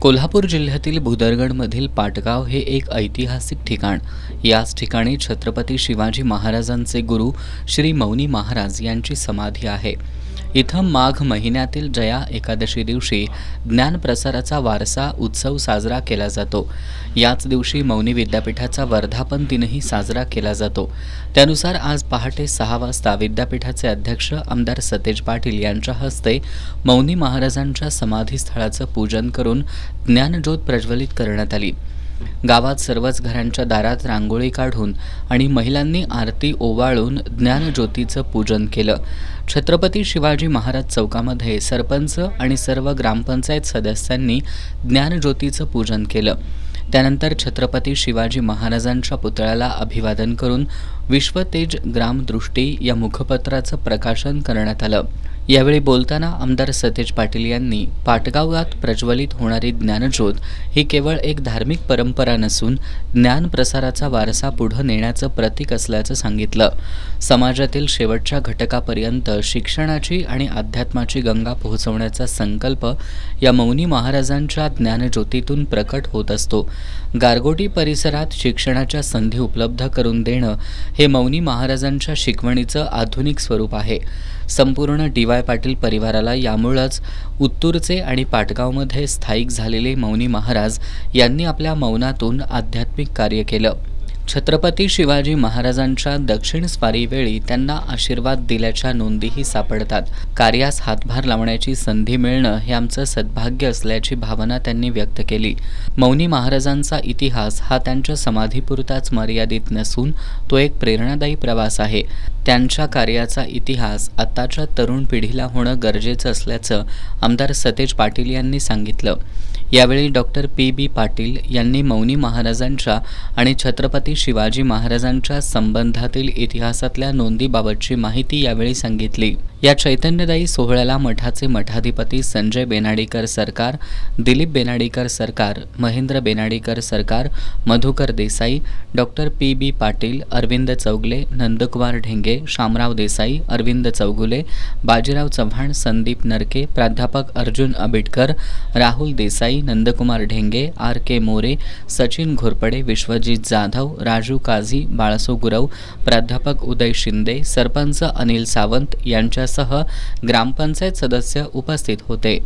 कोल्हापूर जिल्ह्यातील भुदरगडमधील पाटगाव हे एक ऐतिहासिक ठिकाण. याच ठिकाणी छत्रपती शिवाजी महाराजांचे गुरु श्री मौनी महाराज यांची समाधी आहे. इथं माघ महिन्यातील जया एकादशी दिवशी ज्ञानप्रसाराचा वारसा उत्सव साजरा केला जातो. याच दिवशी मौनी विद्यापीठाचा वर्धापन दिनही साजरा केला जातो. त्यानुसार आज पहाटे 6 वाजता विद्यापीठाचे अध्यक्ष आमदार सतेज पाटील यांच्या हस्ते मौनी महाराजांच्या समाधीस्थळाचं पूजन करून ज्ञानज्योत प्रज्वलित करण्यात आली. गावात सर्वच घरांच्या दारात रांगोळी काढून आणि महिलांनी आरती ओवाळून ज्ञानज्योतीचं पूजन केलं. छत्रपती शिवाजी महाराज चौकामध्ये सरपंच आणि सर्व ग्रामपंचायत सदस्यांनी ज्ञानज्योतीचं पूजन केलं. त्यानंतर छत्रपती शिवाजी महाराजांच्या पुतळ्याला अभिवादन करून विश्वतेज ग्रामदृष्टी या मुखपत्राचं प्रकाशन करण्यात आलं. यावेळी बोलताना आमदार सतेज पाटील यांनी पाटगावात प्रज्वलित होणारी ज्ञानज्योत ही केवळ एक धार्मिक परंपरा नसून ज्ञानप्रसाराचा वारसा पुढे नेण्याचं प्रतीक असल्याचं सांगितलं. समाजातील शेवटच्या घटकापर्यंत शिक्षणाची आणि अध्यात्माची गंगा पोहोचवण्याचा संकल्प या मौनी महाराजांच्या ज्ञानज्योतीतून प्रकट होत असतो. गारगोटी परिसरात शिक्षणाच्या संधी उपलब्ध करून देणं हे मौनी महाराजांच्या शिकवणीचं आधुनिक स्वरूप आहे. संपूर्ण डी.वाय. पाटील परिवाराला यामुळेच उत्तूरचे आणि पाटगावमध्ये स्थायिक झालेले मौनी महाराज यांनी आपल्या मौनातून आध्यात्मिक कार्य केलं. छत्रपती शिवाजी महाराजांच्या दक्षिण स्वारीवेळी त्यांना आशीर्वाद दिल्याच्या नोंदीही सापडतात. कार्यास हातभार लावण्याची संधी मिळणं हे आमचं सद्भाग्य असल्याची भावना त्यांनी व्यक्त केली. मौनी महाराजांचा इतिहास हा त्यांच्या समाधीपुरताच मर्यादित नसून तो एक प्रेरणादायी प्रवास आहे. त्यांच्या कार्याचा इतिहास आताच्या तरुण पिढीला होणं गरजेचं असल्याचं आमदार सतेज पाटील यांनी सांगितलं. यावेळी डॉक्टर पी.बी. पाटील यांनी मौनी महाराजांच्या आणि छत्रपती शिवाजी महाराजांच्या संबंधातील इतिहासातल्या नोंदीबाबतची माहिती यावेळी सांगितली. या चैतन्यदायी सोहळ्याला मठाचे मठाधिपती संजय बेनाडीकर सरकार, दिलीप बेनाडीकर सरकार, महेंद्र बेनाडीकर सरकार, मधुकर देसाई, डॉक्टर पी.बी. पाटील, अरविंद चौगले, नंदकुमार ढेंगे, शामराव देसाई, अरविंद चौगुले, बाजीराव चव्हाण, संदीप नरके, प्राध्यापक अर्जुन आबिटकर, राहुल देसाई, नंदकुमार ढेंगे, आर.के. मोरे, सचिन घोरपडे, विश्वजित जाधव, राजू काझी, बाळसो गुरव, प्राध्यापक उदय शिंदे, सरपंच अनिल सावंत यांच्यासह ग्रामपंचायत सदस्य उपस्थित होते.